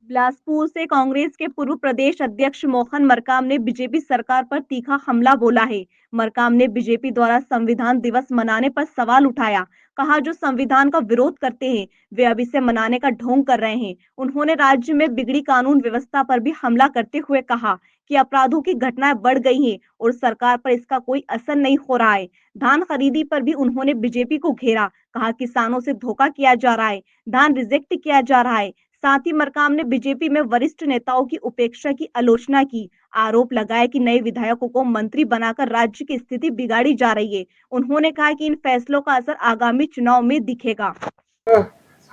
बिलासपुर से कांग्रेस के पूर्व प्रदेश अध्यक्ष मोहन मरकाम ने बीजेपी सरकार पर तीखा हमला बोला है। मरकाम ने बीजेपी द्वारा संविधान दिवस मनाने पर सवाल उठाया। कहा जो संविधान का विरोध करते हैं वे अब इसे मनाने का ढोंग कर रहे हैं। उन्होंने राज्य में बिगड़ी कानून व्यवस्था पर भी हमला करते हुए कहा कि अपराधों की घटनाएं बढ़ गई हैं और सरकार पर इसका कोई असर नहीं हो रहा है। धान खरीदी पर भी उन्होंने बीजेपी को घेरा। कहा किसानों से धोखा किया जा रहा है, धान रिजेक्ट किया जा रहा है। साथ ही मरकाम ने बीजेपी में वरिष्ठ नेताओं की उपेक्षा की आलोचना की। आरोप लगाया कि नए विधायकों को मंत्री बनाकर राज्य की स्थिति बिगाड़ी जा रही है। उन्होंने कहा कि इन फैसलों का असर आगामी चुनाव में दिखेगा।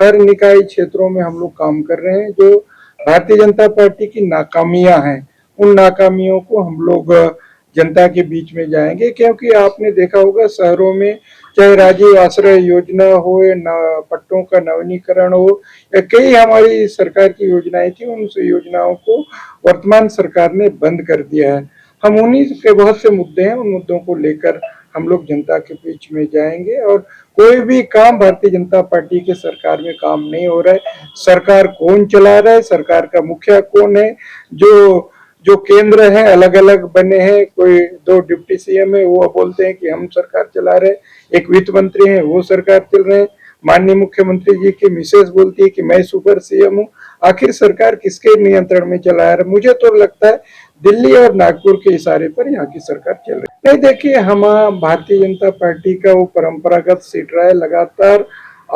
हर निकाय क्षेत्रों में हम लोग काम कर रहे हैं। जो भारतीय जनता पार्टी की नाकामियां हैं, उन नाकामियों को हम लोग जनता के बीच में जाएंगे, क्योंकि आपने देखा होगा शहरों में चाहे राजीव आश्रय योजना हो या पट्टों का नवीनीकरण हो या कई हमारी सरकार की योजनाएं थी, उन योजनाओं को वर्तमान सरकार ने बंद कर दिया है। हम उन्हीं के बहुत से मुद्दे हैं, उन मुद्दों को लेकर हम लोग जनता के बीच में जाएंगे। और कोई भी काम भारतीय जनता पार्टी के सरकार में काम नहीं हो रहा है। सरकार कौन चला रहा है, सरकार का मुखिया कौन है, जो जो केंद्र है अलग अलग बने हैं, कोई 2 डिप्टी सीएम है, वो बोलते हैं कि हम सरकार चला रहे हैं, एक वित्त मंत्री है वो सरकार चल रहे हैं, माननीय मुख्यमंत्री जी की मिसेज बोलती है कि मैं सुपर सीएम हूँ। आखिर सरकार किसके नियंत्रण में चला रहा है? मुझे तो लगता है दिल्ली और नागपुर के इशारे पर यहाँ की सरकार चल रही है। नहीं, देखिए, हम भारतीय जनता पार्टी का वो परंपरागत सीट रहा है। लगातार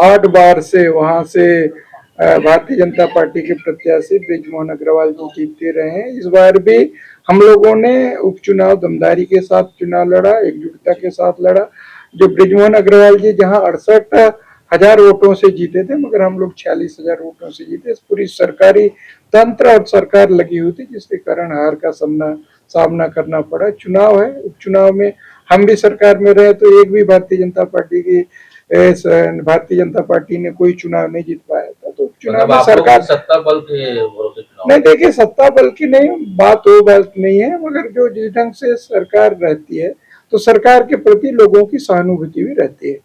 8 बार से वहां से भारतीय जनता पार्टी के प्रत्याशी बृजमोहन अग्रवाल जी जीतते रहे हैं। इस बार भी हम लोगों ने उपचुनाव दमदारी के साथ चुनाव लड़ा, एकजुटता के साथ लड़ा। जो बृजमोहन अग्रवाल जी जहां 68,000 वोटों से जीते थे, मगर हम लोग 46,000 वोटों से जीते। पूरी सरकारी तंत्र और सरकार लगी हुई थी, जिसके कारण हार का सामना करना पड़ा। चुनाव है, उपचुनाव में हम भी सरकार में रहे तो एक भी भारतीय जनता पार्टी ने कोई चुनाव नहीं जीत पाया था। तो चुनाव में सरकार सत्ता बल के भरोसे चुनाव नहीं, देखिए, सत्ता बल की नहीं बात, वो बात नहीं है, मगर जो जिस ढंग से सरकार रहती है तो सरकार के प्रति लोगों की सहानुभूति भी रहती है।